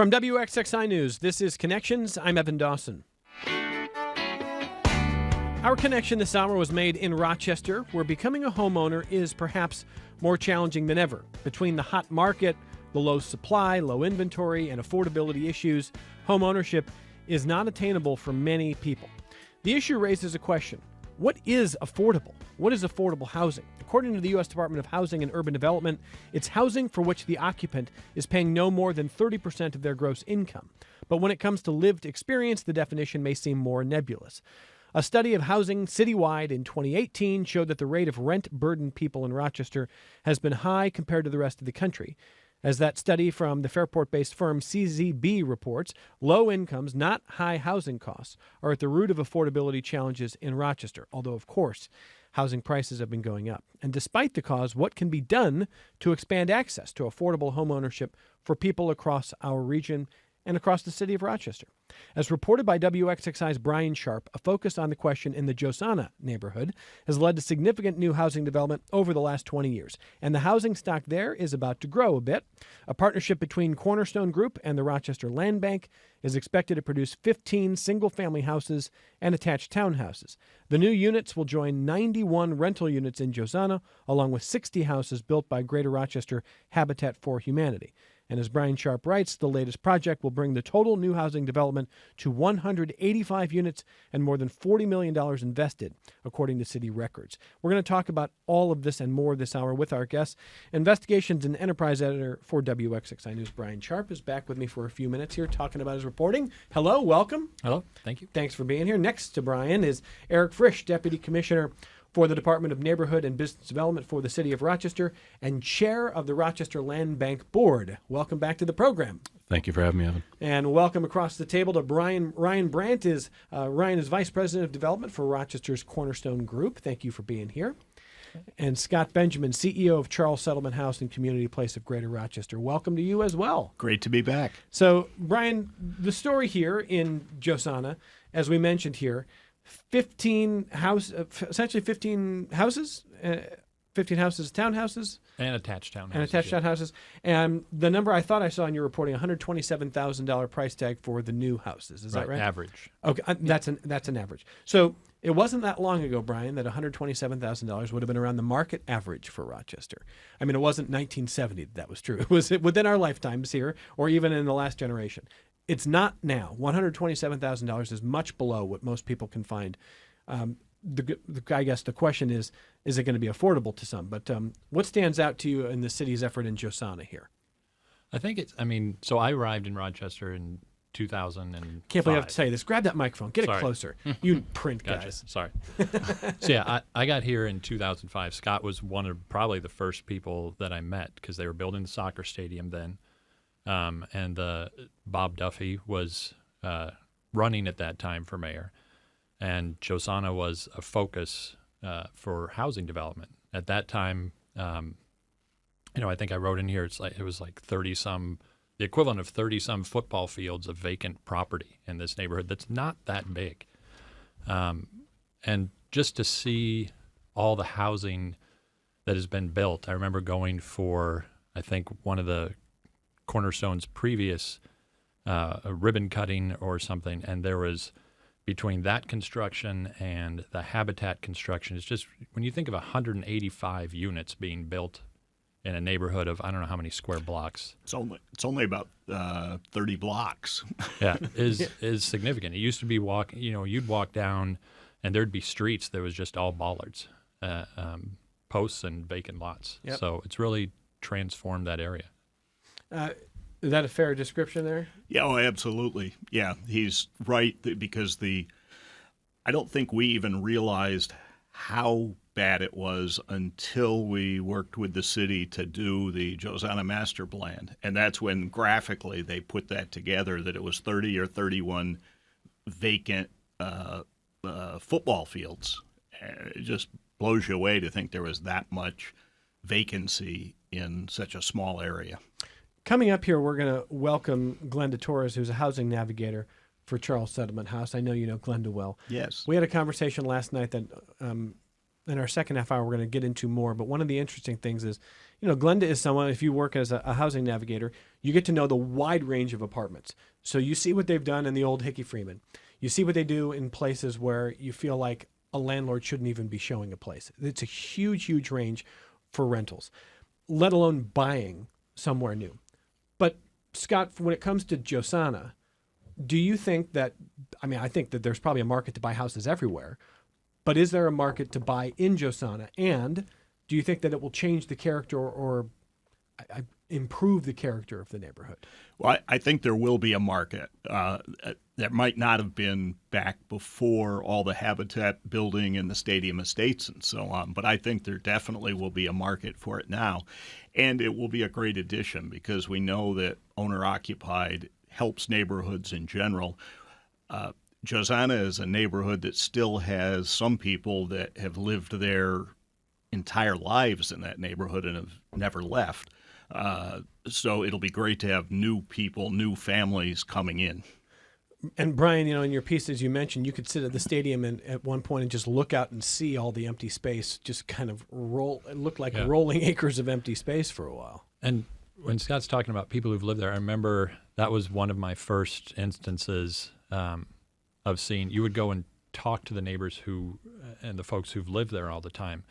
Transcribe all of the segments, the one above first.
From WXXI News, this is Connections. I'm Evan Dawson. Our connection this hour was made in Rochester, where becoming a homeowner is perhaps more challenging than ever. Between the hot market, the low supply, low inventory, and affordability issues, homeownership is not attainable for many people. The issue raises a question. What is affordable? What is affordable housing? According to the U.S. Department of Housing and Urban Development, it's housing for which the occupant is paying no more than 30% of their gross income. But when it comes to lived experience, the definition may seem more nebulous. A study of housing citywide in 2018 showed that the rate of rent-burdened people in Rochester has been high compared to the rest of the country. As that study from the Fairport-based firm CZB reports, low incomes, not high housing costs, are at the root of affordability challenges in Rochester, although, of course, housing prices have been going up. And despite the cause, what can be done to expand access to affordable homeownership for people across our region and across the city of Rochester? As reported by WXXI's Brian Sharp, a focus on the question in the JOSANA neighborhood has led to significant new housing development over the last 20 years, and the housing stock there is about to grow a bit. A partnership between Cornerstone Group and the Rochester Landbank is expected to produce 15 single-family houses and attached townhouses. The new units will join 91 rental units in JOSANA, along with 60 houses built by Greater Rochester Habitat for Humanity. And as Brian Sharp writes, the latest project will bring the total new housing development to 185 units and more than $40 million invested, according to city records. We're going to talk about all of this and more this hour with our guests. Investigations and Enterprise Editor for WXXI News, Brian Sharp, is back with me for a few minutes here talking about his reporting. Hello, welcome. Hello, thank you. Thanks for being here. Next to Brian is Erik Frisch, Deputy Commissioner for the Department of Neighborhood and Business Development for the City of Rochester and Chair of the Rochester Landbank Board. Welcome back to the program. Thank you for having me, Evan. And welcome across the table to Ryan Brandt. Ryan is Vice President of Development for Rochester's Cornerstone Group. Thank you for being here. And Scott Benjamin, CEO of Charles Settlement House and Community Place of Greater Rochester. Welcome to you as well. Great to be back. So, Brian, the story here in JOSANA, as we mentioned here, 15 houses, townhouses, and attached townhouses. Townhouses. And the number I thought I saw in your reporting, $127,000 price tag for the new houses. Is that right? Average. Okay, that's an average. So it wasn't that long ago, Brian, that $127,000 would have been around the market average for Rochester. I mean, it wasn't 1970 that was true. It was within our lifetimes here, or even in the last generation. It's not now. $127,000 is much below what most people can find. I guess the question is it going to be affordable to some? But what stands out to you in the city's effort in JOSANA here? I think so I arrived in Rochester in 2005. Can't believe I have to say this. Grab that microphone. Get it closer. You print Gotcha. guys. Sorry. So yeah, I got here in 2005. Scott was one of probably the first people that I met because they were building the soccer stadium then. And Bob Duffy was running at that time for mayor, and JOSANA was a focus for housing development at that time. I think I wrote in here it was like 30-some, the equivalent of 30-some football fields of vacant property in this neighborhood. That's not that big, and just to see all the housing that has been built. I remember going for I think one of the Cornerstone's previous a ribbon cutting or something, and there was between that construction and the Habitat construction, it's just when you think of 185 units being built in a neighborhood of I don't know how many square blocks. It's only about 30 blocks. Yeah, is significant. It used to be you'd walk down and there'd be streets that was just all bollards, posts and vacant lots. Yep. So it's really transformed that area. Is that a fair description there? Yeah, oh, absolutely. Yeah, he's right because I don't think we even realized how bad it was until we worked with the city to do the JOSANA master plan. And that's when graphically they put that together, that it was 30 or 31 vacant football fields. It just blows you away to think there was that much vacancy in such a small area. Coming up here, we're going to welcome Glenda Torres, who's a housing navigator for Charles Settlement House. I know you know Glenda well. Yes. We had a conversation last night that in our second half hour, we're going to get into more. But one of the interesting things is, Glenda is someone, if you work as a housing navigator, you get to know the wide range of apartments. So you see what they've done in the old Hickey Freeman. You see what they do in places where you feel like a landlord shouldn't even be showing a place. It's a huge, huge range for rentals, let alone buying somewhere new. But Scott, when it comes to JOSANA, do you think that, I think that there's probably a market to buy houses everywhere, but is there a market to buy in JOSANA? And do you think that it will change the character or improve the character of the neighborhood? Well, I think there will be a market. That might not have been back before all the habitat building and the stadium estates and so on, but I think there definitely will be a market for it now. And it will be a great addition because we know that owner-occupied helps neighborhoods in general. JOSANA is a neighborhood that still has some people that have lived their entire lives in that neighborhood and have never left. So it'll be great to have new people, new families coming in. And Brian, in your piece, as you mentioned, you could sit at the stadium and at one point and just look out and see all the empty space just kind of roll. It looked like rolling acres of empty space for a while. And when Scott's talking about people who've lived there, I remember that was one of my first instances of seeing. You would go and talk to the neighbors and the folks who've lived there all the time.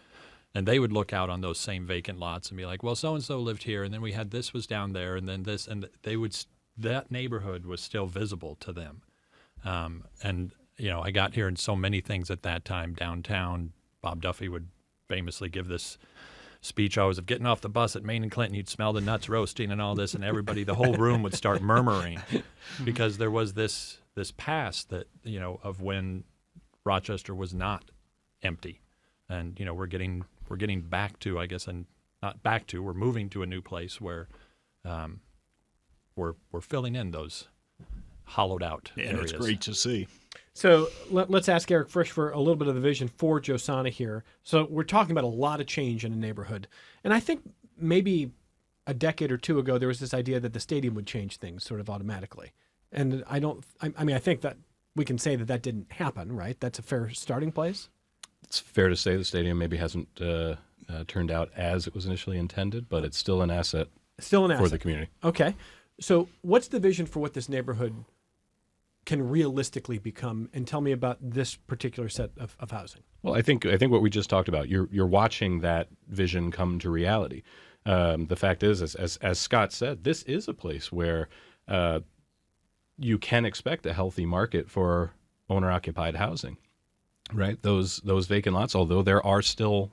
And they would look out on those same vacant lots and be like, well, so-and-so lived here, and then we had this was down there, and then this, and that neighborhood was still visible to them. And, I got here in so many things at that time downtown. Bob Duffy would famously give this speech always of getting off the bus at Main and Clinton. You'd smell the nuts roasting and all this, and the whole room would start murmuring because there was this past that, of when Rochester was not empty. And, we're getting back to, I guess, and not back to, we're moving to a new place where we're filling in those hollowed out areas. And it's great to see. So let's ask Erik Frisch for a little bit of the vision for JOSANA here. So we're talking about a lot of change in a neighborhood. And I think maybe a decade or two ago, there was this idea that the stadium would change things sort of automatically. And I think that we can say that didn't happen, right? That's a fair starting place. It's fair to say the stadium maybe hasn't turned out as it was initially intended, but it's still an asset. For the community. Okay. So what's the vision for what this neighborhood can realistically become? And tell me about this particular set of housing. Well, I think what we just talked about, you're watching that vision come to reality. The fact is, as Scott said, this is a place where you can expect a healthy market for owner-occupied housing. Right, those vacant lots, although there are still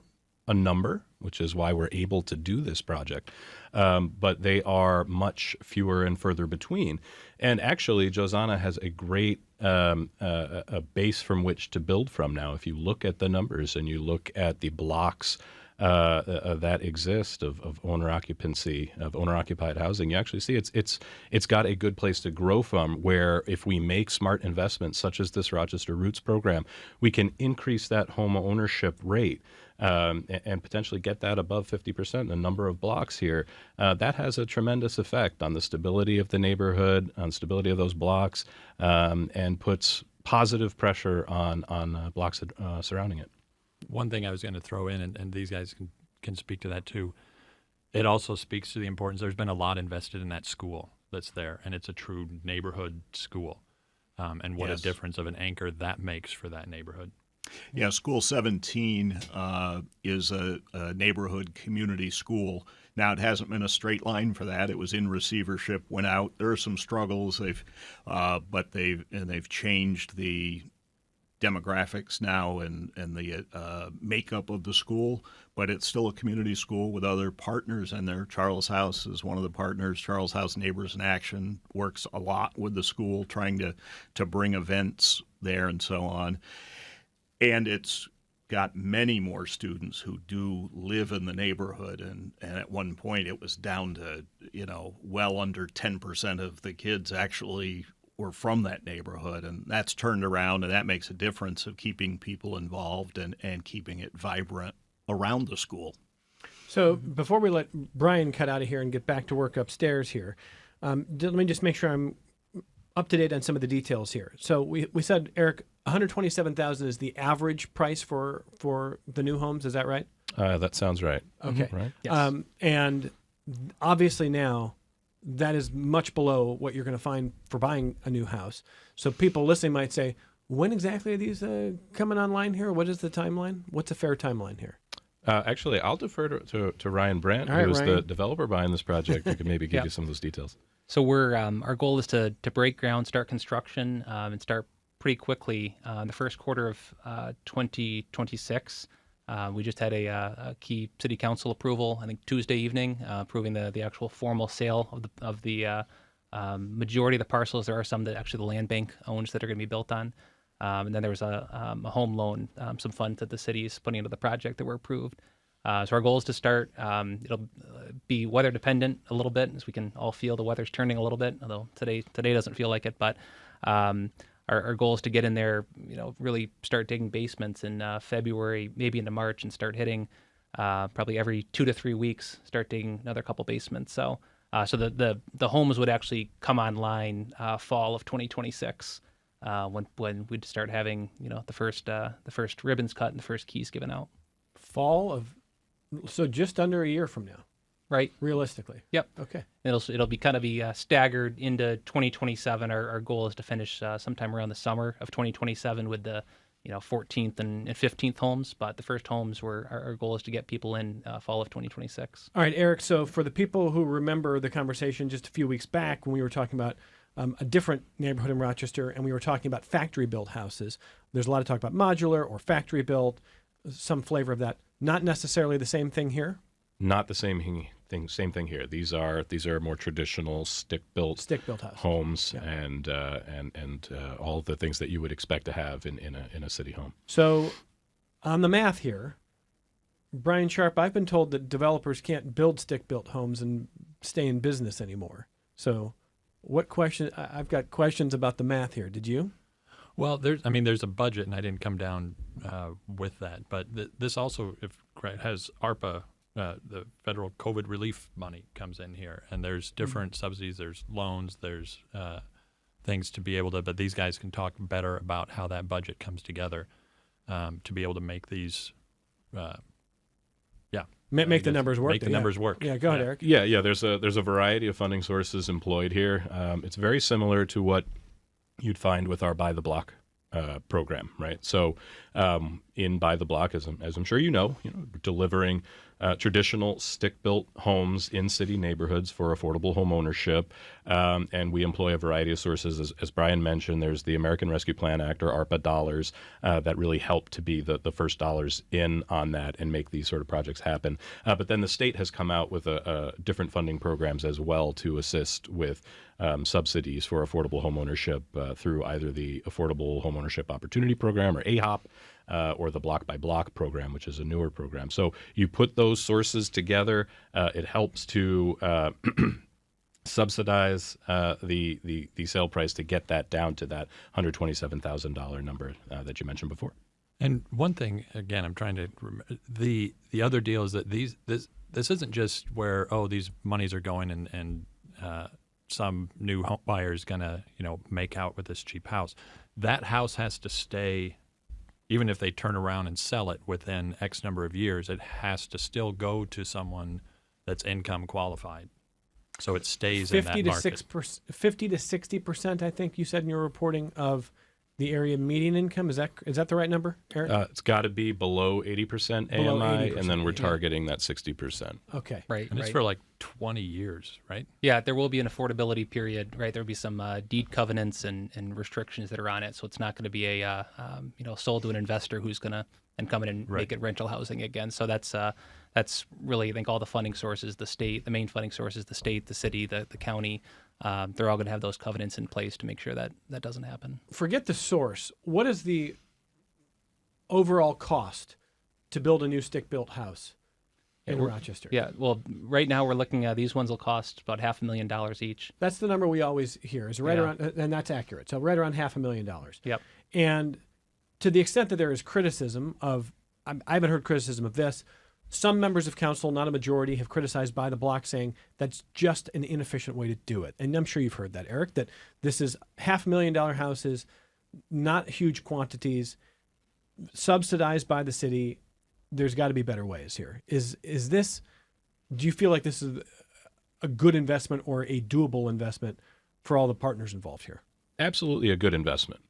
a number, which is why we're able to do this project, but they are much fewer and further between. And actually, JOSANA has a great a base from which to build from now. If you look at the numbers and you look at the blocks that exist of owner occupancy, of owner occupied housing, you actually see it's got a good place to grow from, where if we make smart investments such as this Rochester Roots program, we can increase that home ownership rate and potentially get that above 50% in a number of blocks here. That has a tremendous effect on the stability of the neighborhood, on stability of those blocks, and puts positive pressure on blocks surrounding it. One thing I was going to throw in, and these guys can speak to that too, it also speaks to the importance. There's been a lot invested in that school that's there, and it's a true neighborhood school, and what a difference of an anchor that makes for that neighborhood. Yeah, School 17 is a neighborhood community school. Now, it hasn't been a straight line for that. It was in receivership, went out. There are some struggles, but they've changed the demographics now and the makeup of the school, but it's still a community school with other partners in there. Charles House is one of the partners. Charles House Neighbors in Action works a lot with the school, trying to bring events there and so on. And it's got many more students who do live in the neighborhood, and at one point it was down to, well under 10% of the kids actually were from that neighborhood, and that's turned around, and that makes a difference of keeping people involved and keeping it vibrant around the school. So before we let Brian cut out of here and get back to work upstairs here, let me just make sure I'm up to date on some of the details here. So we said, Eric, $127,000 is the average price for the new homes. Is that right? That sounds right. Okay. Right. Yes. And obviously now that is much below what you're going to find for buying a new house. So people listening might say, when exactly are these coming online here? What is the timeline? What's a fair timeline here? Actually, I'll defer to Ryan Brandt, All right, who's the Ryan. developer behind this project, who can maybe give Yep. you some of those details. So we're our goal is to break ground, start construction, and start pretty quickly in the first quarter of 2026. We just had a key city council approval, I think Tuesday evening, approving the actual formal sale of the majority of the parcels. There are some that actually the land bank owns that are going to be built on. And then there was a home loan, some funds that the city is putting into the project that were approved. So our goal is to start. It'll be weather dependent a little bit, as we can all feel the weather's turning a little bit. Although today doesn't feel like it, but our goal is to get in there. Really start digging basements in February, maybe into March, and start hitting probably every 2 to 3 weeks. Start digging another couple basements. So the homes would actually come online fall of 2026. When we'd start having the first ribbons cut and the first keys given out. So just under a year from now, Right. realistically. Yep. Okay. It'll be kind of be staggered into 2027. Our goal is to finish sometime around the summer of 2027 with the 14th and 15th homes. But the first homes our goal is to get people in fall of 2026. All right, Eric. So for the people who remember the conversation just a few weeks back when we were talking about a different neighborhood in Rochester, and we were talking about factory-built houses. There's a lot of talk about modular or factory-built, some flavor of that. Not necessarily the same thing here. Not the same thing. Same thing here. These are more traditional stick-built houses. homes, Yeah. and all of the things that you would expect to have in a city home. So on the math here, Brian Sharp, I've been told that developers can't build stick-built homes and stay in business anymore. So what question? I've got questions about the math here. Did you? Well, there's a budget, and I didn't come down with that. But this also has ARPA, the federal COVID relief money comes in here, and there's different subsidies. There's loans. There's things to be able to. But these guys can talk better about how that budget comes together to be able to make these. Make the numbers work. Make the numbers work. Yeah, go ahead, Eric. Yeah. There's a variety of funding sources employed here. It's very similar to what you'd find with our Buy the Block program, right? So in Buy the Block, as I'm sure you know, delivering traditional stick-built homes in city neighborhoods for affordable home ownership, and we employ a variety of sources. As Brian mentioned, there's the American Rescue Plan Act, or ARPA dollars, that really help to be the first dollars in on that and make these sort of projects happen. But then the state has come out with different funding programs as well to assist with subsidies for affordable home ownership through either the Affordable Home Ownership Opportunity Program, or AHOP, or the Block by Block program, which is a newer program. So you put those sources together, it helps to subsidize the sale price to get that down to that $127,000 number that you mentioned before. And one thing, again, I'm trying to the other deal is that this isn't just where these monies are going and some new home buyer is going to make out with this cheap house. That house has to stay. Even if they turn around and sell it within X number of years, it has to still go to someone that's income qualified. So it stays in that market. 50 to 60%, I think you said in your reporting, of the area median income. Is that the right number, Eric? It's got to be below 80% AMI, Below 80%, and then we're targeting that 60%. Okay. Right. And it's for like 20 years, right? Yeah, there will be an affordability period, right? There will be some deed covenants and restrictions that are on it, so it's not going to be a sold to an investor who's going to come in and make it rental housing again. So that's really, I think, all the funding sources, the state, the main funding sources, the state, the city, the county. They're all going to have those covenants in place to make sure that doesn't happen. Forget the source. What is the overall cost to build a new stick-built house in Rochester? Yeah, well, right now we're looking at these ones will cost about $500,000 each. That's the number we always hear. Is right around, and that's accurate. So right around $500,000. Yep. And to the extent that there is criticism of, I haven't heard criticism of this, Some members of council, not a majority, have criticized Buy the Block, saying that's just an inefficient way to do it. And I'm sure you've heard that, Eric, that this is $500,000 houses, not huge quantities, subsidized by the city. There's got to be better ways here. Is this, do you feel like this is a good investment or a doable investment for all the partners involved here? Absolutely a good investment.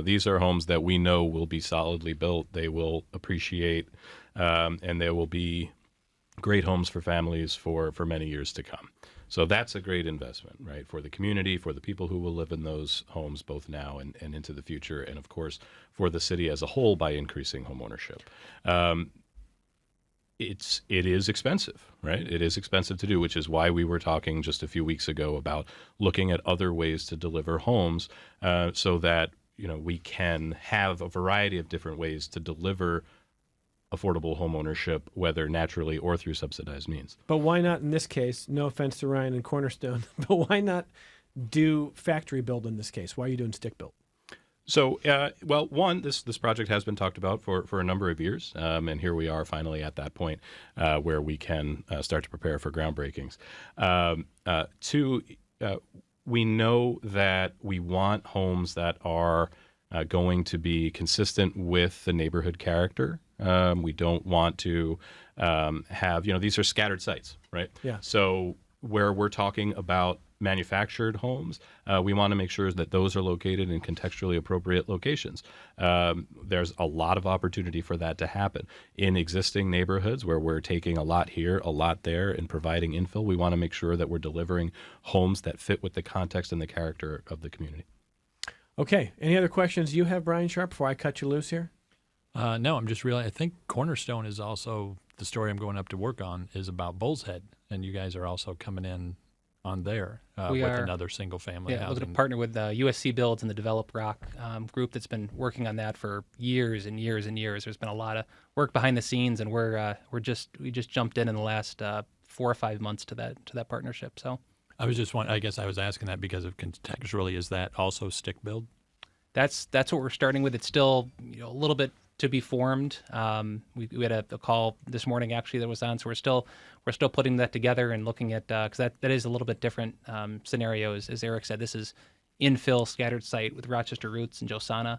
These are homes that we know will be solidly built. They will appreciate, and they will be great homes for families for many years to come. So that's a great investment, right, for the community, for the people who will live in those homes both now and into the future, and of course for the city as a whole by increasing homeownership. It is expensive, right? It is expensive to do, which is why we were talking just a few weeks ago about looking at other ways to deliver homes, so that we can have a variety of different ways to deliver affordable home ownership, whether naturally or through subsidized means. But why not in this case? No offense to Ryan and Cornerstone, but why not do factory build in this case? Why are you doing stick built? So, well, one, this project has been talked about for a number of years, and here we are finally at that point where we can start to prepare for groundbreakings. Two, we know that we want homes that are going to be consistent with the neighborhood character. We don't want to have, these are scattered sites, right? Yeah. So where we're talking about manufactured homes, we want to make sure that those are located in contextually appropriate locations. There's a lot of opportunity for that to happen. In existing neighborhoods where we're taking a lot here, a lot there, and providing infill, we want to make sure that we're delivering homes that fit with the context and the character of the community. Okay. Any other questions you have, Brian Sharp, before I cut you loose here? No, I'm just realizing, I think Cornerstone is also, the story I'm going up to work on is about Bull's Head, and you guys are also coming in on there with another single-family housing. We're going to partner with USC Builds and the Develop Rock group that's been working on that for years and years and years. There's been a lot of work behind the scenes, and we just jumped in the last 4 or 5 months to that partnership. So I was just I guess I was asking that because of contextually, is that also stick build? That's what we're starting with. It's still a little bit to be formed. We had a call this morning actually that was on, so we're still putting that together and looking at because that is a little bit different scenario. As Eric said, this is infill scattered site with Rochester roots and JOSANA.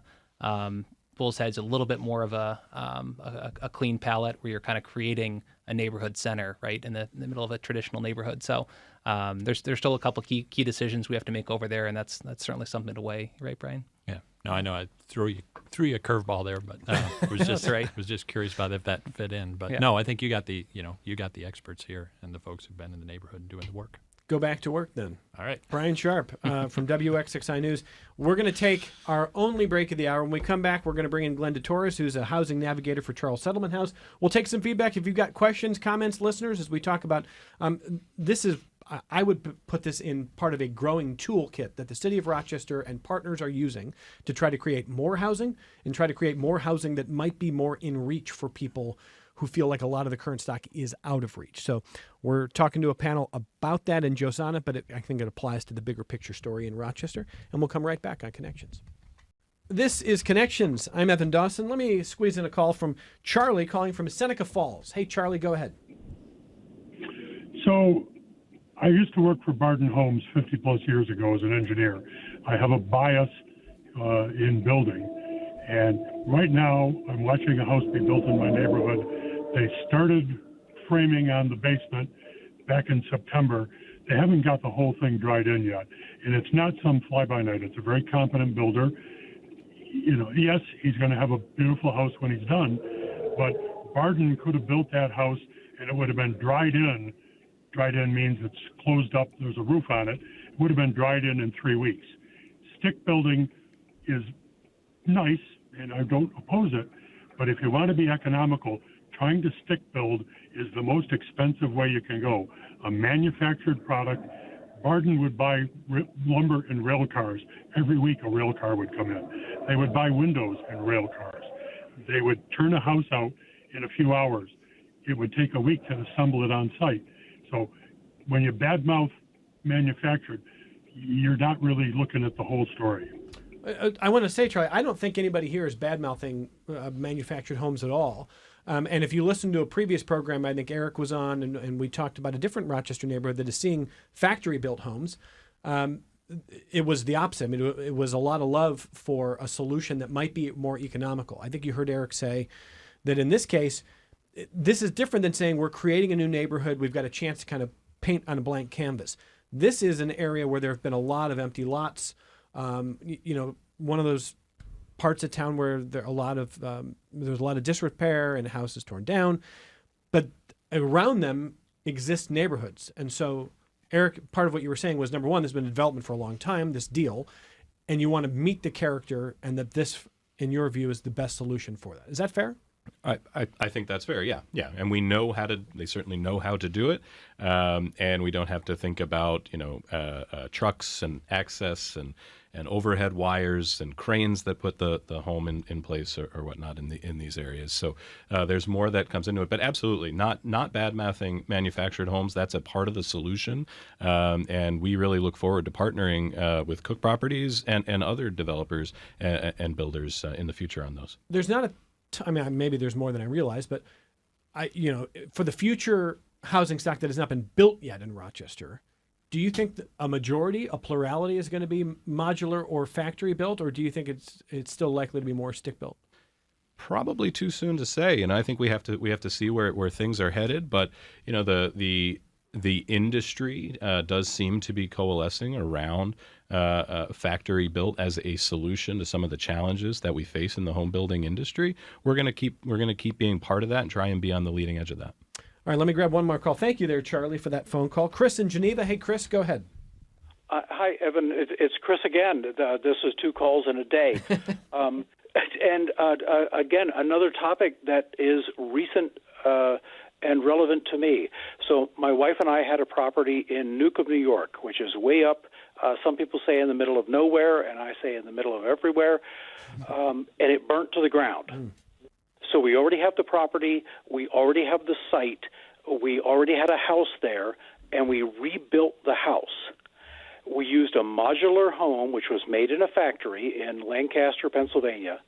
Bull's Head's a little bit more of a clean palette where you're kind of creating a neighborhood center right in the middle of a traditional neighborhood. So there's still a couple key decisions we have to make over there, and that's certainly something to weigh, right, Brian? Yeah. No, I know I threw you a curveball there, but was just right. Was just curious about if that fit in. But yeah. No, I think you got the experts here and the folks who've been in the neighborhood and doing the work. Go back to work then. All right. Brian Sharp from WXXI News. We're going to take our only break of the hour. When we come back, we're going to bring in Glenda Torres, who's a housing navigator for Charles Settlement House. We'll take some feedback if you've got questions, comments, listeners, as we talk about this is. I would put this in part of a growing toolkit that the City of Rochester and partners are using to try to create more housing and try to create more housing that might be more in reach for people who feel like a lot of the current stock is out of reach. So we're talking to a panel about that in JOSANA, but I think it applies to the bigger picture story in Rochester, and we'll come right back on Connections. This is Connections. I'm Evan Dawson. Let me squeeze in a call from Charlie calling from Seneca Falls. Hey, Charlie, go ahead. So I used to work for Barden Homes 50 plus years ago as an engineer. I have a bias in building. And right now I'm watching a house be built in my neighborhood. They started framing on the basement back in September. They haven't got the whole thing dried in yet. And it's not some fly-by-night. It's a very competent builder. Yes, he's going to have a beautiful house when he's done, but Barden could have built that house and it would have been dried in. Dried in means it's closed up, there's a roof on it. It would have been dried in 3 weeks. Stick building is nice, and I don't oppose it, but if you want to be economical, trying to stick build is the most expensive way you can go. A manufactured product, Barden would buy lumber and rail cars. Every week a rail car would come in. They would buy windows and rail cars. They would turn a house out in a few hours. It would take a week to assemble it on site. So when you badmouth manufactured, you're not really looking at the whole story. I want to say, Charlie, I don't think anybody here is bad-mouthing manufactured homes at all. And if you listen to a previous program, I think Erik was on, and we talked about a different Rochester neighborhood that is seeing factory-built homes. It was the opposite. I mean, it was a lot of love for a solution that might be more economical. I think you heard Erik say that in this case, this is different than saying we're creating a new neighborhood. We've got a chance to kind of paint on a blank canvas. This is an area where there have been a lot of empty lots. One of those parts of town where there's a lot of disrepair and houses torn down, but around them exist neighborhoods. And so, Erik, part of what you were saying was, number one, there's been development for a long time, this deal, and you want to meet the character, and that this, in your view, is the best solution for that. Is that fair? I think that's fair. Yeah. And we know they certainly know how to do it. And we don't have to think about, trucks and access and overhead wires and cranes that put the home in place or whatnot in these areas. So there's more that comes into it, but absolutely not bad mouthing manufactured homes. That's a part of the solution. And we really look forward to partnering with Cook Properties and other developers and builders in the future on those. There's not maybe there's more than I realize, but for the future housing stock that has not been built yet in Rochester, do you think that a plurality is going to be modular or factory built, or do you think it's still likely to be more stick built? Probably too soon to say. I think we have to see where things are headed. But the industry does seem to be coalescing around factory built as a solution to some of the challenges that we face in the home building industry. We're going to keep being part of that and try and be on the leading edge of that. All right, let me grab one more call. Thank you there, Charlie, for that phone call. Chris in Geneva. Hey, Chris, go ahead. Hi, Evan. It's Chris again. This is 2 calls in a day. Again, another topic that is recent and relevant to me. So my wife and I had a property in Newcomb, New York, which is way up. Some people say in the middle of nowhere, and I say in the middle of everywhere. And it burnt to the ground. So we already have the property, we already have the site, we already had a house there, and we rebuilt the house. We used a modular home, which was made in a factory in Lancaster, Pennsylvania.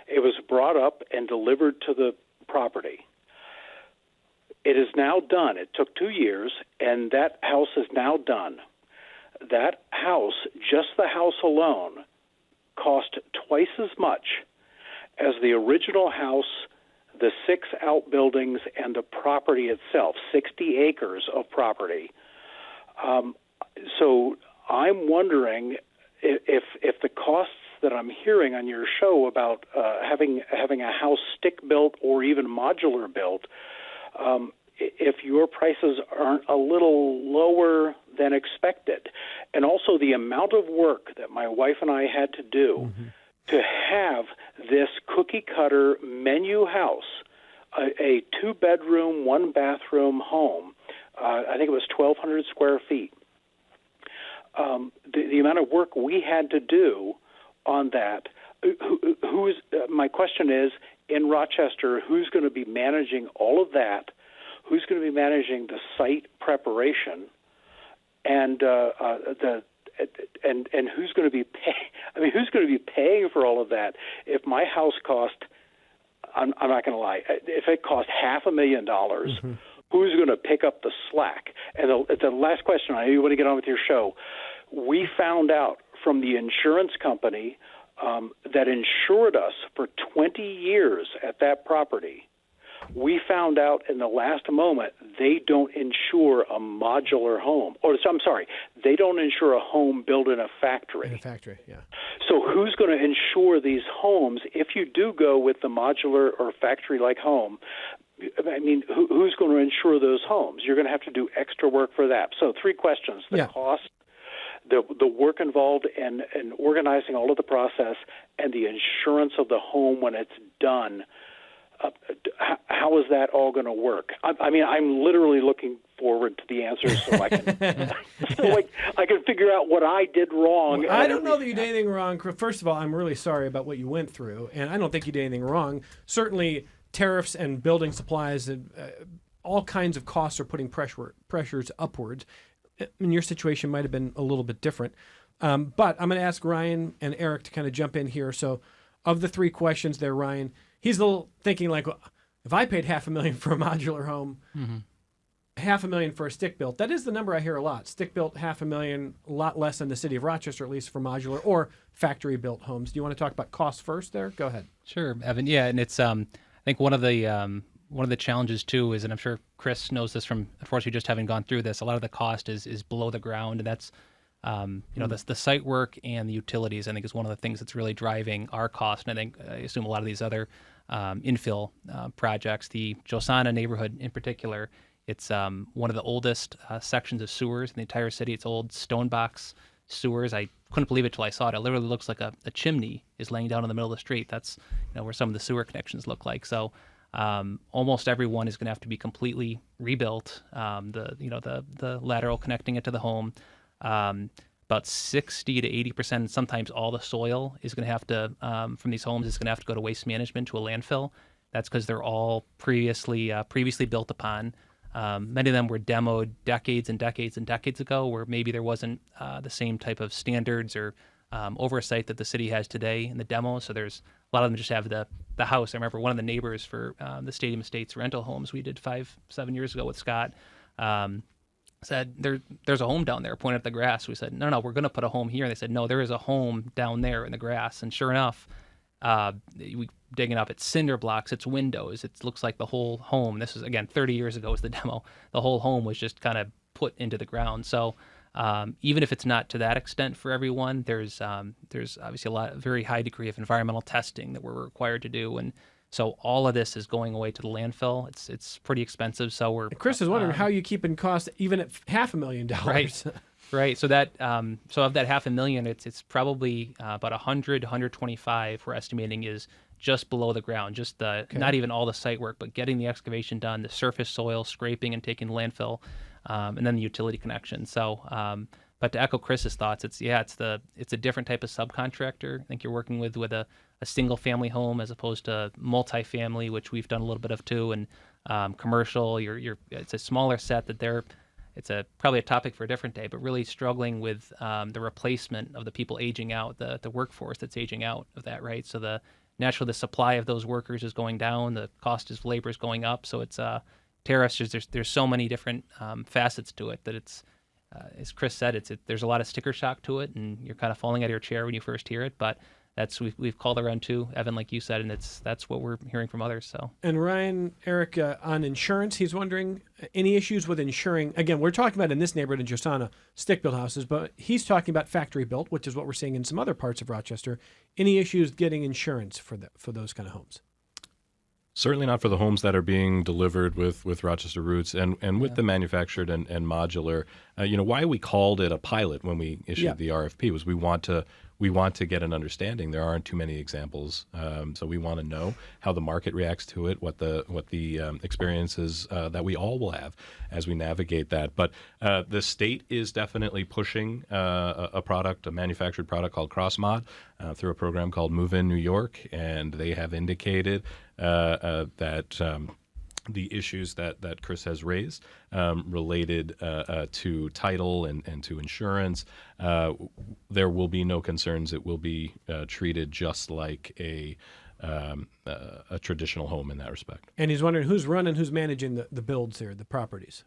It was brought up and delivered to the property. It is now done. It took 2 years, and that house is now done. That house, just the house alone, cost twice as much as the original house, the 6 outbuildings, and the property itself, 60 acres of property. So I'm wondering if the costs that I'm hearing on your show about having a house stick built or even modular built, if your prices aren't a little lower than expected. And also the amount of work that my wife and I had to do to have this cookie-cutter menu house, a 2-bedroom, 1-bathroom home. I think it was 1,200 square feet. The amount of work we had to do on that. My question is, in Rochester, who's going to be managing all of that? Who's going to be managing the site preparation, and who's going to be who's going to be paying for all of that? If my house cost, I'm not going to lie, if it cost $500,000, who's going to pick up the slack? And the last question, I know you want to get on with your show. We found out from the insurance company that insured us for 20 years at that property. We found out in the last moment they don't insure a modular home. They don't insure a home built in a factory. In a factory, yeah. So who's going to insure these homes if you do go with the modular or factory-like home? I mean, who's going to insure those homes? You're going to have to do extra work for that. So 3 questions. The cost, the work involved in organizing all of the process, and the insurance of the home when it's done. How is that all going to work? I'm literally looking forward to the answers so I can figure out what I did wrong. Well, I don't know that you did anything wrong. First of all, I'm really sorry about what you went through, and I don't think you did anything wrong. Certainly, tariffs and building supplies and all kinds of costs are putting pressures upwards. And your situation might have been a little bit different. But I'm going to ask Ryan and Erik to kind of jump in here. So of the 3 questions there, Ryan, he's a little thinking like, if I paid $500,000 for a modular home, $500,000 for a stick built, that is the number I hear a lot. Stick built $500,000, a lot less than the city of Rochester, at least for modular or factory built homes. Do you want to talk about cost first there? Go ahead. Sure, Evan. Yeah, and it's I think one of the challenges too is, and I'm sure Chris knows this from unfortunately just having gone through this, a lot of the cost is below the ground, and that's the site work and the utilities. I think is one of the things that's really driving our cost, and I assume a lot of these other infill projects, the JOSANA neighborhood in particular. It's one of the oldest sections of sewers in the entire city. It's old stone box sewers. I couldn't believe it till I saw it. It literally looks like a chimney is laying down in the middle of the street. That's where some of the sewer connections look like. So almost everyone is going to have to be completely rebuilt. The lateral connecting it to the home. About 60 to 80%, sometimes all the soil is going to have to from these homes is going to have to go to waste management, to a landfill. That's because they're all previously built upon. Many of them were demoed decades and decades and decades ago, where maybe there wasn't the same type of standards or oversight that the city has today in the demo. So there's a lot of them just have the house. I remember one of the neighbors for the Stadium Estates rental homes we did 5-7 years ago with Scott said there's a home down there, pointed at the grass. We said, no, we're going to put a home here. And they said, no, there is a home down there in the grass. And sure enough, we digging up, it's cinder blocks, it's windows, it looks like the whole home. This is again 30 years ago was the demo. The whole home was just kind of put into the ground. So even if it's not to that extent for everyone, there's obviously a very high degree of environmental testing that we're required to do, and so all of this is going away to the landfill. It's pretty expensive. So Chris is wondering how you keep in cost even at $500,000. Right. So that so of that $500,000, it's probably about 100 to 125 we're estimating is just below the ground, just not even all the site work, but getting the excavation done, the surface soil scraping and taking the landfill, and then the utility connection. So, but to echo Chris's thoughts, it's a different type of subcontractor. I think you're working with a single family home as opposed to multifamily, which we've done a little bit of too, and commercial. It's a smaller set that it's probably a topic for a different day, but really struggling with the replacement of the people aging out, the workforce that's aging out of that, right? So naturally the supply of those workers is going down, the cost of labor is going up. So it's tariffs. There's so many different facets to it that it's as Chris said, there's a lot of sticker shock to it, and you're kind of falling out of your chair when you first hear it. But we've called around too, Evan, like you said, and that's what we're hearing from others. So. And Ryan, Eric, on insurance, he's wondering any issues with insuring. Again, we're talking about in this neighborhood in JOSANA stick-built houses, but he's talking about factory-built, which is what we're seeing in some other parts of Rochester. Any issues getting insurance for those kind of homes? Certainly not for the homes that are being delivered with Rochester roots and with the manufactured and modular. Why we called it a pilot when we issued the RFP was we want to get an understanding. There aren't too many examples, so we want to know how the market reacts to it, what the experiences that we all will have as we navigate that. But the state is definitely pushing a manufactured product called CrossMod through a program called Move In New York, and they have indicated that the issues that Chris has raised related to title and to insurance, there will be no concerns. It will be treated just like a traditional home in that respect. And he's wondering who's managing the builds here, the properties.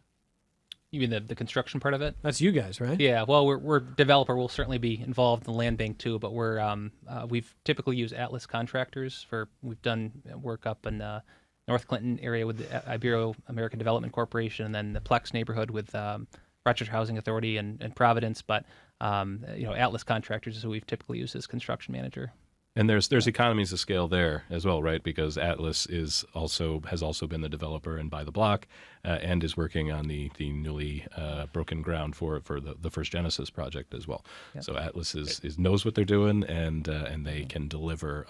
You mean the construction part of it? That's you guys, right? Yeah. Well, we're developer. We'll certainly be involved in the land bank too, but we've typically used Atlas contractors we've done work up in North Clinton area with the Ibero-American Development Corporation, and then the Plex neighborhood with Rochester Housing Authority and Providence. But Atlas contractors is who we've typically used as construction manager. And there's economies of scale there as well, right? Because Atlas has also been the developer and Buy the Block, and is working on the newly broken ground for the first Genesis project as well. Yep. So Atlas knows what they're doing, and they can deliver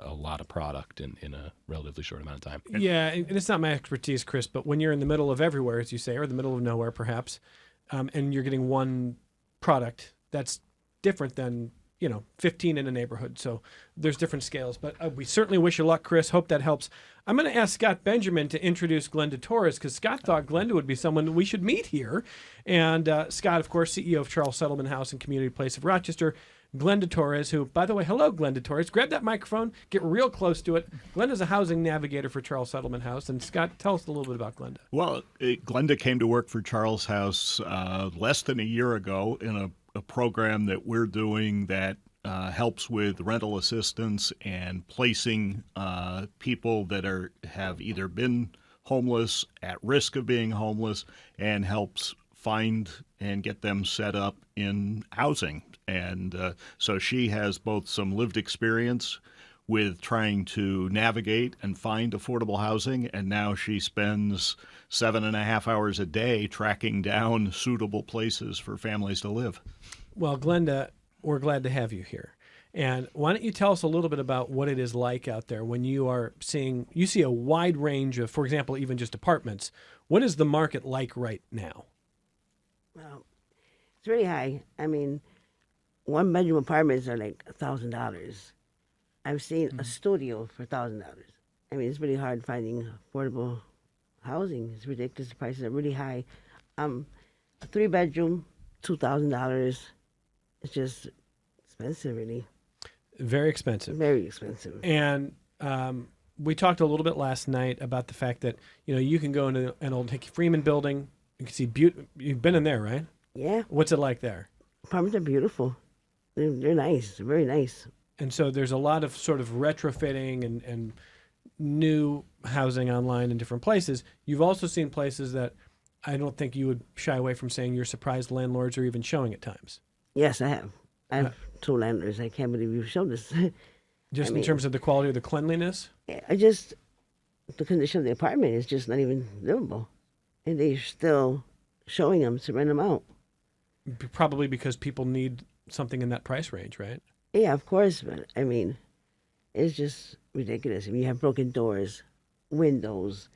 a lot of product in a relatively short amount of time. Yeah, and it's not my expertise, Chris, but when you're in the middle of everywhere, as you say, or the middle of nowhere perhaps, and you're getting one product, that's different than 15 in a neighborhood. So there's different scales, but we certainly wish you luck, Chris. Hope that helps. I'm going to ask Scott Benjamin to introduce Glenda Torres, because Scott thought Glenda would be someone we should meet here. And Scott, of course, CEO of Charles Settlement House and Community Place of Rochester, Glenda Torres, who, by the way, hello, Glenda Torres. Grab that microphone, get real close to it. Glenda's a housing navigator for Charles Settlement House. And Scott, tell us a little bit about Glenda. Well, Glenda came to work for Charles House less than a year ago in a program that we're doing that helps with rental assistance and placing people that have either been homeless, at risk of being homeless, and helps find and get them set up in housing. And so she has both some lived experience with trying to navigate and find affordable housing, and now she spends 7.5 hours a day tracking down suitable places for families to live. Well, Glenda, we're glad to have you here. And why don't you tell us a little bit about what it is like out there when you see a wide range of, for example, even just apartments. What is the market like right now? Well, it's really high. I mean, one-bedroom apartments are like $1,000. I've seen a studio for $1,000. I mean, it's really hard finding affordable housing. It's ridiculous. The prices are really high. A 3-bedroom, $2,000. It's just expensive, really. Very expensive. Very expensive. And we talked a little bit last night about the fact that, you can go into an old Hickey Freeman building. You can see you've been in there, right? Yeah. What's it like there? Apartments are beautiful. They're nice. They're very nice. And so there's a lot of sort of retrofitting and new housing online in different places. You've also seen places that I don't think you would shy away from saying you're surprised landlords are even showing at times. Yes, I have. I've told landlords, I can't believe you showed this. Just in terms of the quality of the cleanliness? The condition of the apartment is just not even livable. And they're still showing them to rent them out. Probably because people need something in that price range, right? Yeah, of course, but I mean, it's just ridiculous. I mean, you have broken doors, windows.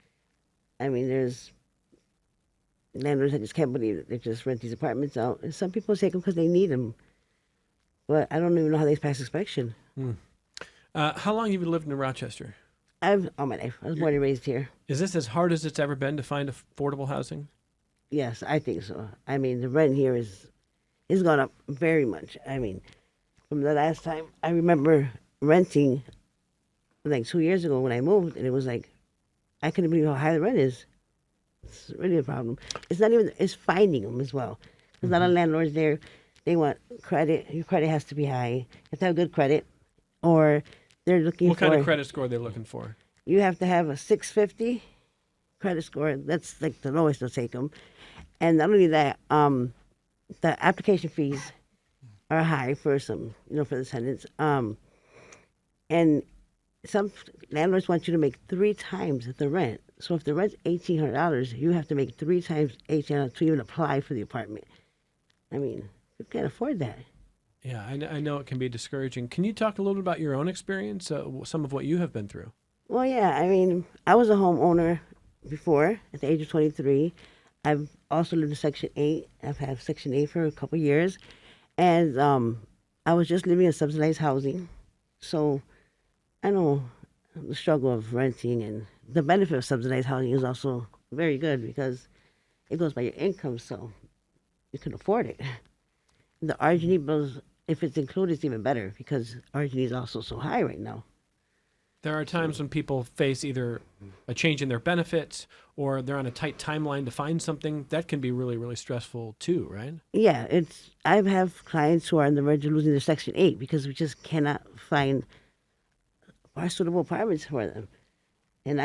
I mean, there's landlords that just can't believe it. They just rent these apartments out. And some people take them because they need them. But I don't even know how they pass inspection. How long have you lived in Rochester? All my life. I was born and raised here. Is this as hard as it's ever been to find affordable housing? Yes, I think so. I mean, the rent here is gone up very much. I mean, from the last time I remember renting, like 2 years ago when I moved, and it was like, I couldn't believe how high the rent is. It's really a problem. It's finding them as well. There's a lot of landlords there. They want credit. Your credit has to be high. You have to have good credit, or they're looking for. What kind of credit score are they looking for? You have to have a 650 credit score. That's like the lowest they'll take them. And not only that, the application fees are high for for the tenants. And some landlords want you to make 3 times the rent. So if the rent's $1,800, you have to make 3 times $1,800 to even apply for the apartment. I mean, you can't afford that. Yeah, I know it can be discouraging. Can you talk a little bit about your own experience, some of what you have been through? Well, yeah, I mean, I was a homeowner before at the age of 23. I've also lived in Section 8. I've had Section 8 for a couple of years. And I was just living in subsidized housing. So I know the struggle of renting, and the benefit of subsidized housing is also very good because it goes by your income, so you can afford it. The R&D bills, if it's included, it's even better because R&D is also so high right now. There are times when people face either a change in their benefits or they're on a tight timeline to find something. That can be really, really stressful too, right? Yeah, I have clients who are on the verge of losing their Section 8 because we just cannot find suitable apartments for them. And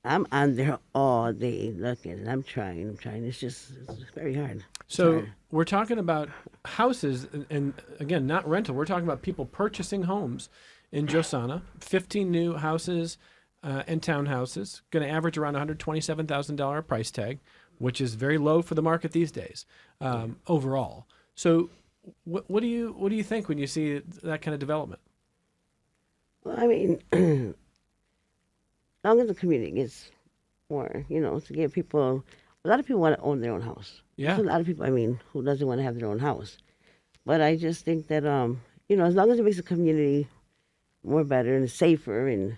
I'm on there all day looking, and I'm trying. It's very hard. So we're talking about houses, and again, not rental. We're talking about people purchasing homes in JOSANA, 15 new houses and townhouses, going to average around $127,000 price tag, which is very low for the market these days overall. So what do you think when you see that kind of development? Well, I mean, as long as the community gets more, to give people, a lot of people want to own their own house. Yeah. There's a lot of people, who doesn't want to have their own house. But I just think that, as long as it makes the community more better and safer, and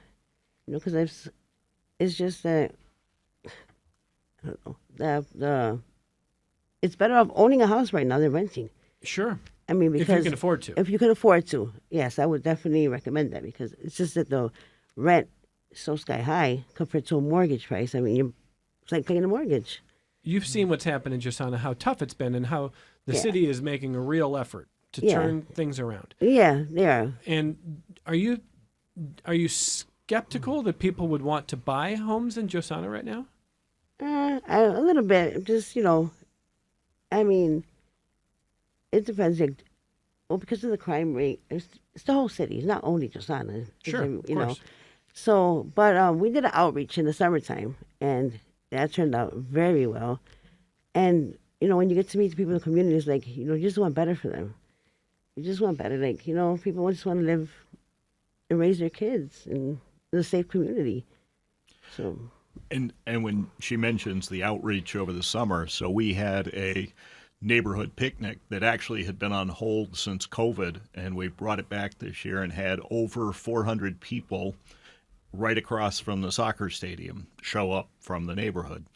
because it's just that I don't know it's better off owning a house right now than renting. Sure. I mean, If because you can afford to. If you can afford to, yes, I would definitely recommend that because it's just that the rent is so sky high compared to a mortgage price. I mean, it's like paying a mortgage. You've seen what's happened in JOSANA, how tough it's been, and how the Yeah. city is making a real effort to Yeah. turn things around. Yeah, they are. And are you skeptical that people would want to buy homes in JOSANA right now? A little bit. Just, I mean, it depends. Like, well, because of the crime rate, it's the whole city. It's not only JOSANA. It's Sure, every- of you know. course. So, but we did an outreach in the summertime, and that turned out very well. And, when you get to meet the people in the community, it's like, you just want better for them. You just want better. Like, people just want to live and raise their kids in a safe community. So, And when she mentions the outreach over the summer, so we had a neighborhood picnic that actually had been on hold since COVID, and we brought it back this year and had over 400 people right across from the soccer stadium show up from the neighborhood.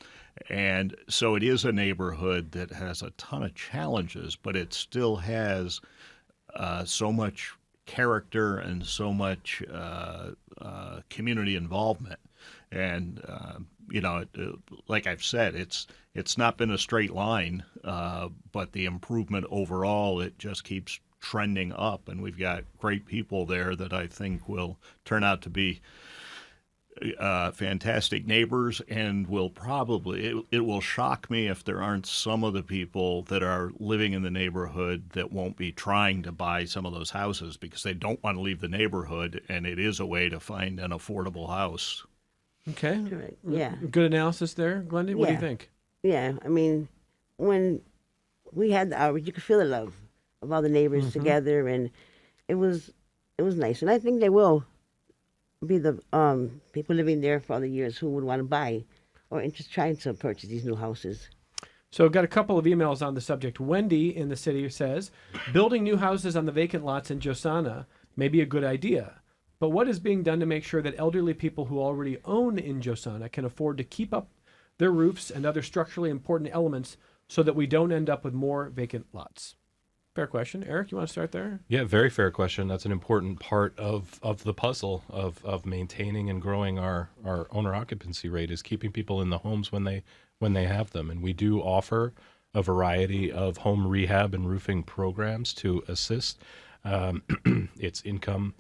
And so it is a neighborhood that has a ton of challenges, but it still has so much character and so much community involvement. And like I've said, it's not been a straight line, but the improvement overall, it just keeps trending up, and we've got great people there that I think will turn out to be fantastic neighbors, and will probably it will shock me if there aren't some of the people that are living in the neighborhood that won't be trying to buy some of those houses because they don't want to leave the neighborhood, and it is a way to find an affordable house. Okay. correct. Yeah. Good analysis there, Glenda. What do you Yeah. think? Yeah, I mean, when we had the outreach, you could feel the love of all the neighbors together, and it was nice. And I think they will be the people living there for other years who would want to buy or just trying to purchase these new houses. So I've got a couple of emails on the subject. Wendy in the city says, building new houses on the vacant lots in JOSANA may be a good idea, but what is being done to make sure that elderly people who already own in JOSANA can afford to keep up their roofs and other structurally important elements so that we don't end up with more vacant lots? Fair question. Eric, you want to start there? Yeah, very fair question. That's an important part of the puzzle of maintaining and growing our owner occupancy rate, is keeping people in the homes when they have them. And we do offer a variety of home rehab and roofing programs to assist. It's income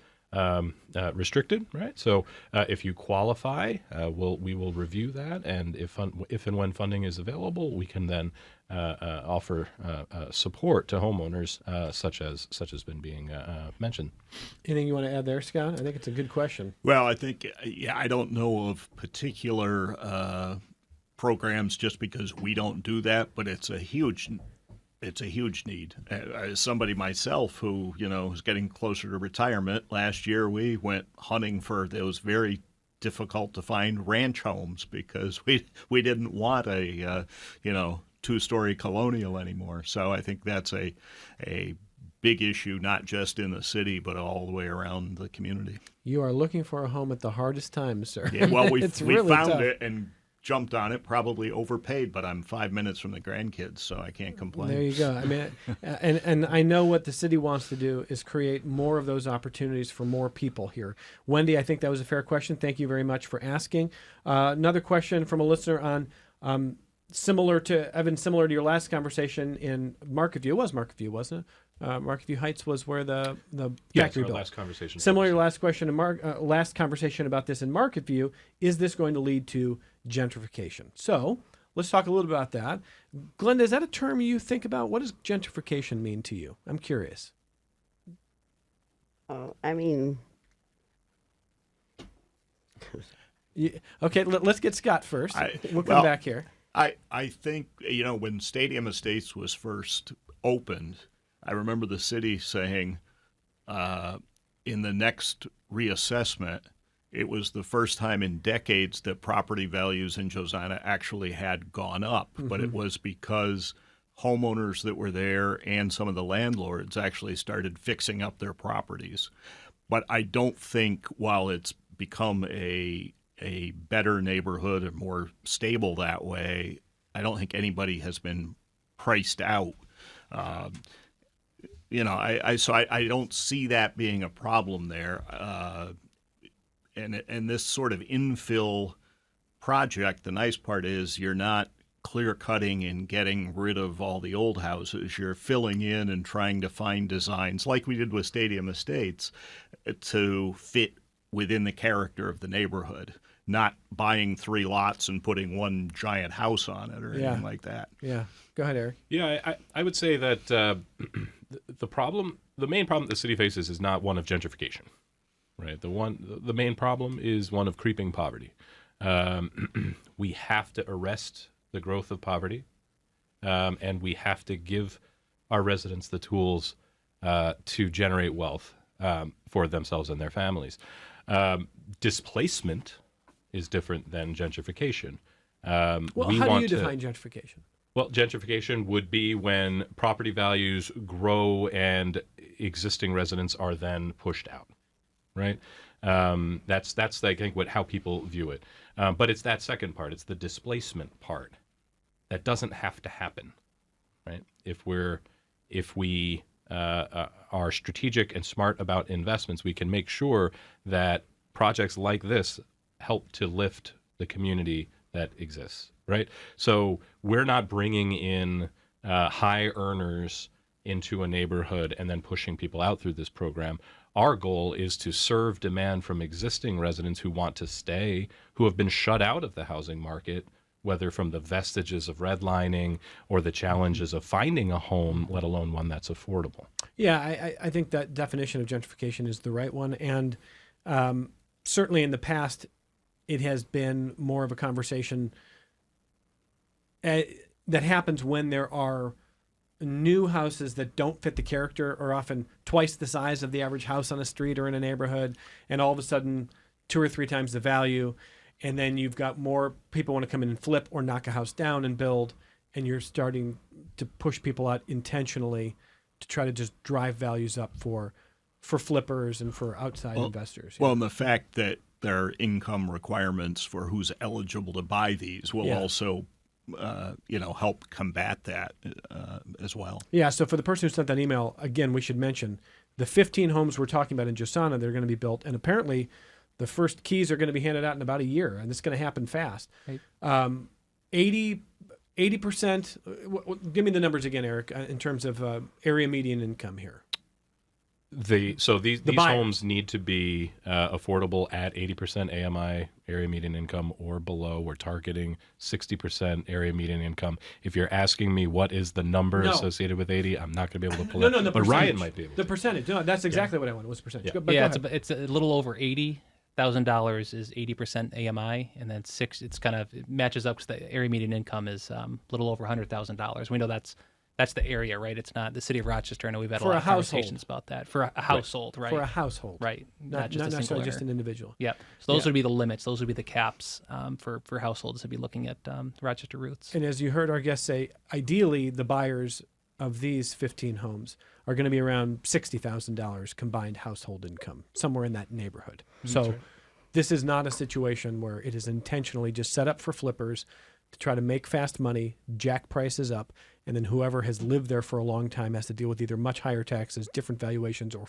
restricted, right? So if you qualify, we will review that, and if and when funding is available, we can then offer support to homeowners, such as been being mentioned. Anything you want to add there, Scott? I think it's a good question. Well, I think, I don't know of particular programs just because we don't do that, but it's a huge need. As somebody myself who, is getting closer to retirement, last year we went hunting for those very difficult to find ranch homes because we didn't want a, two-story colonial anymore. So I think that's a big issue, not just in the city, but all the way around the community. You are looking for a home at the hardest time, sir. Yeah, well, we really found tough. it and jumped on it, probably overpaid, but I'm 5 minutes from the grandkids, so I can't complain. There you go. I mean, and I know what the city wants to do is create more of those opportunities for more people here. Wendy, I think that was a fair question. Thank you very much for asking. Another question from a listener on similar to your last conversation in Market View. It was Market View, wasn't it? Market View Heights was where the factory built. Last conversation. Similar to your last question in last conversation about this in Market View, is this going to lead to gentrification? So let's talk a little bit about that. Glenda, is that a term you think about? What does gentrification mean to you? I'm curious. I mean, Okay, let's get Scott first. We'll come well, back here. I think, when Stadium Estates was first opened, I remember the city saying in the next reassessment, it was the first time in decades that property values in JOSANA actually had gone up. But it was because homeowners that were there and some of the landlords actually started fixing up their properties. But I don't think, while it's become a better neighborhood or more stable that way, I don't think anybody has been priced out. I don't see that being a problem there. And this sort of infill project, the nice part is you're not clear cutting and getting rid of all the old houses. You're filling in and trying to find designs like we did with Stadium Estates to fit within the character of the neighborhood, not buying 3 lots and putting one giant house on it or anything like that. Yeah. Go ahead, Eric. Yeah, I would say that the main problem the city faces is not one of gentrification, right? The main problem is one of creeping poverty. We have to arrest the growth of poverty, and we have to give our residents the tools to generate wealth for themselves and their families. Displacement is different than gentrification. How do you define gentrification? Well, gentrification would be when property values grow and existing residents are then pushed out, right? That's I think how people view it. But it's that second part. It's the displacement part that doesn't have to happen, right? If we are strategic and smart about investments, we can make sure that projects like this help to lift the community that exists, right? So we're not bringing in high earners into a neighborhood and then pushing people out through this program. Our goal is to serve demand from existing residents who want to stay, who have been shut out of the housing market, whether from the vestiges of redlining or the challenges of finding a home, let alone one that's affordable. Yeah, I think that definition of gentrification is the right one. And certainly in the past, it has been more of a conversation that happens when there are new houses that don't fit the character, or often twice the size of the average house on a street or in a neighborhood, and all of a sudden 2 or 3 times the value. And then you've got more people want to come in and flip or knock a house down and build, and you're starting to push people out intentionally to try to just drive values up for flippers and for outside investors. Well, and the fact that there are income requirements for who's eligible to buy these will also help combat that as well. Yeah, so for the person who sent that email, again, we should mention the 15 homes we're talking about in JOSANA, they're going to be built, and apparently the first keys are going to be handed out in about a year, and it's going to happen fast. Right. 80%, give me the numbers again, Eric, in terms of area median income here. These homes need to be affordable at 80% AMI area median income or below. We're targeting 60% area median income. If you're asking me what is the number associated with 80, I'm not going to be able to pull it. No, but Ryan might be able to. The percentage. No, that's exactly what I wanted. What's the percentage? Yeah, it's a little over $80,000 is 80% AMI, and then it matches up because the area median income is a little over $100,000. We know that's the area, right? It's not the city of Rochester. I know we've had a lot of conversations about that. For a household, right? For a household. Right. Not just necessarily just an individual. Yep. So those would be the limits. Those would be the caps for households to be looking at Rochester roots. And as you heard our guest say, ideally the buyers of these 15 homes are going to be around $60,000 combined household income, somewhere in that neighborhood. So this is not a situation where it is intentionally just set up for flippers to try to make fast money, jack prices up, and then whoever has lived there for a long time has to deal with either much higher taxes, different valuations, or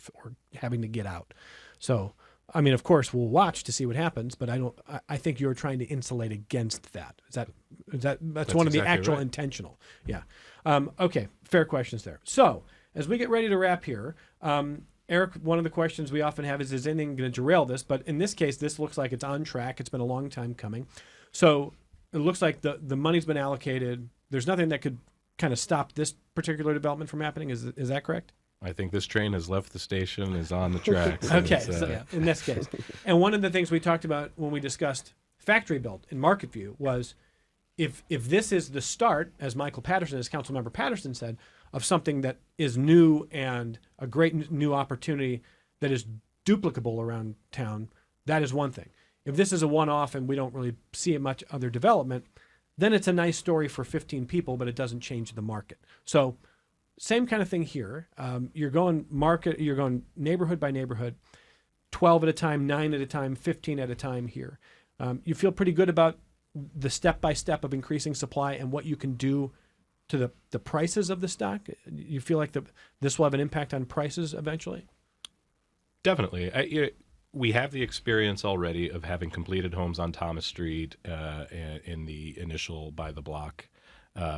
having to get out. So, I mean, of course, we'll watch to see what happens, but I think you're trying to insulate against that. That's one of the actual intentional. Yeah. Okay. Fair questions there. So, as we get ready to wrap here, Eric, one of the questions we often have is anything going to derail this? But in this case, this looks like it's on track. It's been a long time coming. So it looks like the money's been allocated. There's nothing that could kind of stop this particular development from happening. Is that correct? I think this train has left the station, is on the tracks. Okay, in this case. And one of the things we talked about when we discussed factory built in Market View was if this is the start, as Michael Patterson, as Councilmember Patterson said, of something that is new and a great new opportunity that is duplicable around town, that is one thing. If this is a one-off and we don't really see much other development, then it's a nice story for 15 people, but it doesn't change the market. So same kind of thing here. You're going neighborhood by neighborhood, 12 at a time, 9 at a time, 15 at a time here. You feel pretty good about the step-by-step of increasing supply and what you can do to the prices of the stock? You feel like this will have an impact on prices eventually? Definitely. We have the experience already of having completed homes on Thomas Street in the initial by the block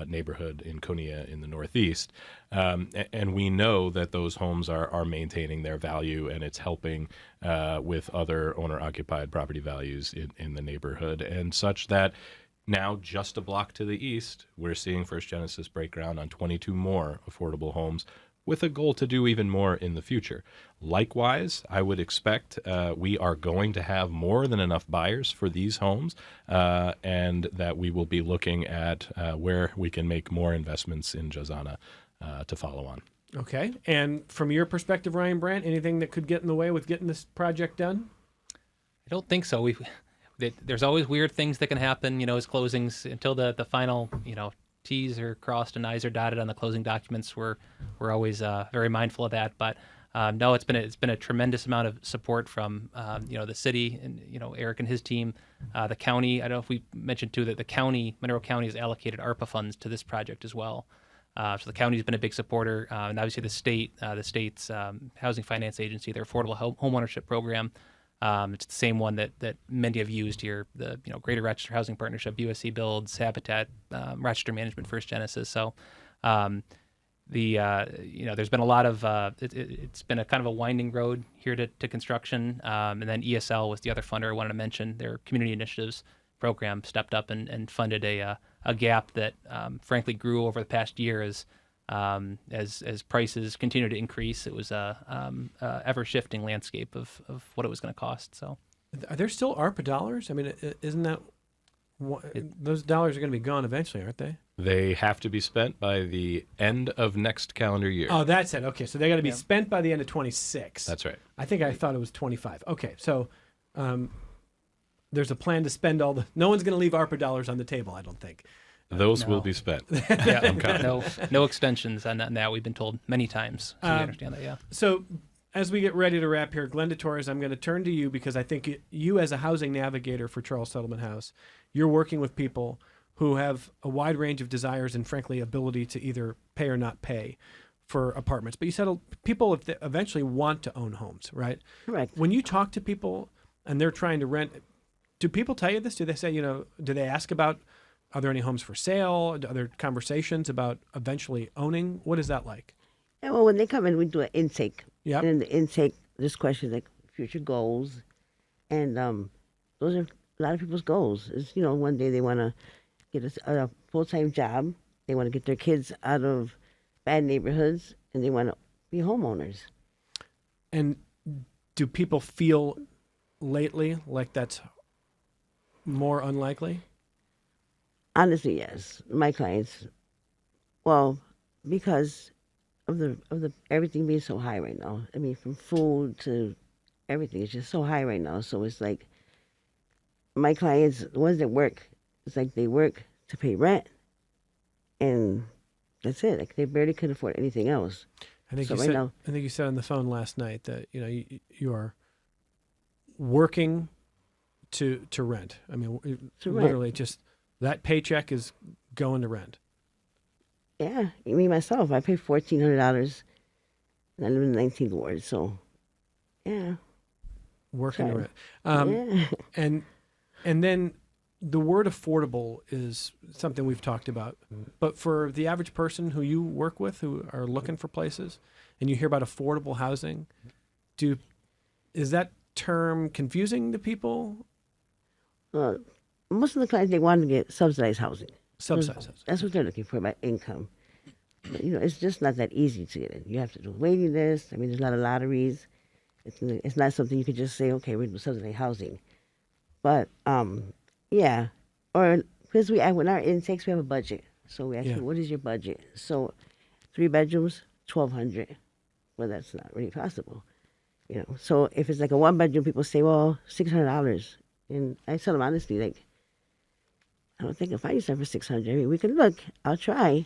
neighborhood in Konya in the Northeast. And we know that those homes are maintaining their value, and it's helping with other owner-occupied property values in the neighborhood, and such that now just a block to the east, we're seeing First Genesis break ground on 22 more affordable homes, with a goal to do even more in the future. Likewise, I would expect we are going to have more than enough buyers for these homes, and that we will be looking at where we can make more investments in JOSANA to follow on. Okay. And from your perspective, Ryan Brandt, anything that could get in the way with getting this project done? I don't think so. There's always weird things that can happen, as closings until the final, T's are crossed and I's are dotted on the closing documents. We're always very mindful of that. But no, it's been a tremendous amount of support from the city and Erik and his team, the county. I don't know if we mentioned too that the county, Monroe County, has allocated ARPA funds to this project as well. So the county's been a big supporter, and obviously the state's housing finance agency, their affordable homeownership program. It's the same one that many have used here, the Greater Rochester Housing Partnership, USC Builds, Habitat, Rochester Management, First Genesis. So there's been a lot of it's been a kind of a winding road here to construction, and then ESL was the other funder I wanted to mention. Their community initiatives program stepped up and funded a gap that frankly grew over the past year as prices continue to increase. It was a ever-shifting landscape of what it was going to cost. So, are there still ARPA dollars? I mean, isn't that those dollars are going to be gone eventually, aren't they? They have to be spent by the end of next calendar year. Oh, that's it. Okay, so they got to be spent by the end of 26. That's right. I thought it was 25. Okay, so there's a plan to spend all the. No one's going to leave ARPA dollars on the table, I don't think. Those will be spent. No extensions on that. We've been told many times. So we understand that, yeah. So as we get ready to wrap here, Glenda Torres, I'm going to turn to you because I think you as a housing navigator for Charles Settlement House, you're working with people who have a wide range of desires and, frankly, ability to either pay or not pay for apartments. But you said people if they eventually want to own homes, right? Correct. When you talk to people and they're trying to rent, do people tell you this? Do they say, do they ask about, are there any homes for sale? Are there conversations about eventually owning? What is that like? Yeah, well, when they come in, we do an intake. Yep. And in the intake, there's questions like future goals. And those are a lot of people's goals. Is one day they want to get a full-time job. They want to get their kids out of bad neighborhoods, and they want to be homeowners. And do people feel lately like that's more unlikely? Honestly, yes. My clients, well, because of the everything being so high right now. I mean, from food to everything is just so high right now. So it's like my clients, the ones that work, it's like they work to pay rent, and that's it. Like they barely can afford anything else. I think so I think you said on the phone last night that you are working to rent. I mean, literally just that paycheck is going to rent. Yeah, me myself, I pay $1,400, and I live in the 19th ward. So, yeah, working to rent. Yeah. And then the word affordable is something we've talked about. But for the average person who you work with, who are looking for places, and you hear about affordable housing, is that term confusing to people? Most of the clients, they want to get subsidized housing. Subsidized housing. That's what they're looking for by income. But, it's just not that easy to get in. You have to do a waiting list. I mean, there's a lot of lotteries. It's not something you could just say, okay, we're doing subsidized housing. But, yeah. Or, because when our intakes, we have a budget. So we ask you, what is your budget? So 3 bedrooms, $1,200. Well, that's not really possible. So if it's like a 1-bedroom, people say, well, $600. And I tell them honestly, like, I don't think I'll find you something for $600. I mean, we can look. I'll try.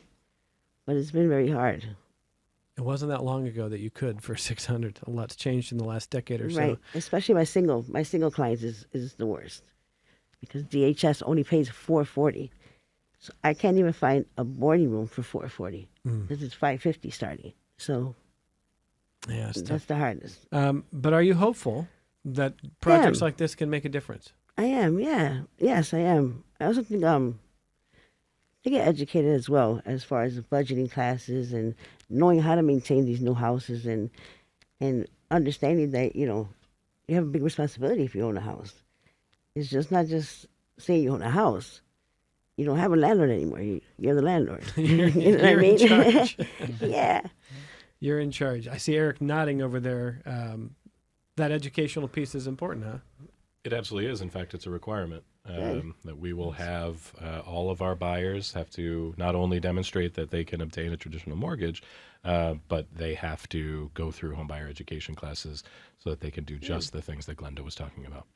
But it's been very hard. It wasn't that long ago that you could for $600. A lot's changed in the last decade or so. Right. Especially my single clients is the worst. Because DHS only pays $440. So I can't even find a boarding room for $440. This is $550 starting. So Yeah, it's that's tough. the hardest. But are you hopeful that projects like this can make a difference? I am, yeah. Yes, I am. I also think to get educated as well as far as budgeting classes and knowing how to maintain these new houses and understanding that, you have a big responsibility if you own a house. It's just not just saying you own a house. You don't have a landlord anymore. You're the landlord. You know what I You're mean? in charge. Yeah. You're in charge. I see Eric nodding over there. That educational piece is important, huh? It absolutely is. In fact, it's a requirement that we will have all of our buyers have to not only demonstrate that they can obtain a traditional mortgage, but they have to go through homebuyer education classes so that they can do just the things that Glenda was talking about.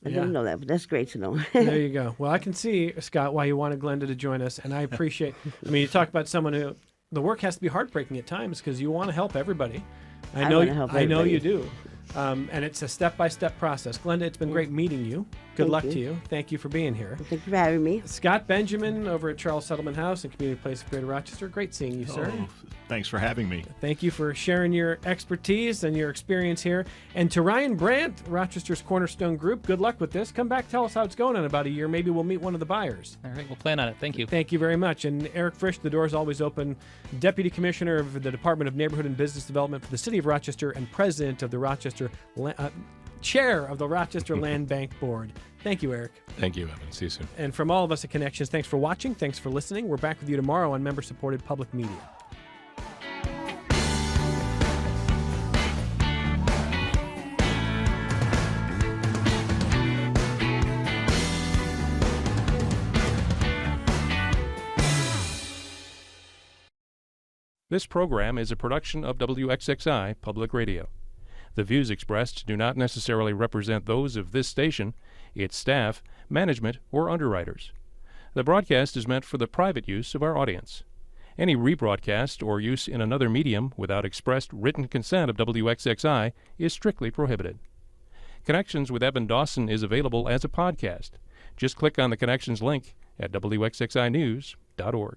I didn't know that, but that's great to know. There you go. Well, I can see, Scott, why you wanted Glenda to join us, and I appreciate. I mean, you talk about someone who the work has to be heartbreaking at times because you want to help everybody. I know you do. And it's a step-by-step process. Glenda, it's been great meeting you. Good luck to you. Thank you for being here. Thank you for having me. Scott Benjamin over at Charles Settlement House and Community Place of Greater Rochester. Great seeing you, sir. Oh, thanks for having me. Thank you for sharing your expertise and your experience here. And to Ryan Brandt, Rochester's Cornerstone Group, good luck with this. Come back, tell us how it's going in about a year. Maybe we'll meet one of the buyers. All right, we'll plan on it. Thank you. Thank you very much. And Erik Frisch, the door is always open, Deputy Commissioner of the Department of Neighborhood and Business Development for the City of Rochester and President of the Chair of the Rochester Landbank Board. Thank you, Eric. Thank you, Evan. See you soon. And from all of us at Connections, thanks for watching. Thanks for listening. We're back with you tomorrow on member-supported public media. This program is a production of WXXI Public Radio. The views expressed do not necessarily represent those of this station, its staff, management, or underwriters. The broadcast is meant for the private use of our audience. Any rebroadcast or use in another medium without expressed written consent of WXXI is strictly prohibited. Connections with Evan Dawson is available as a podcast. Just click on the Connections link at WXXInews.org.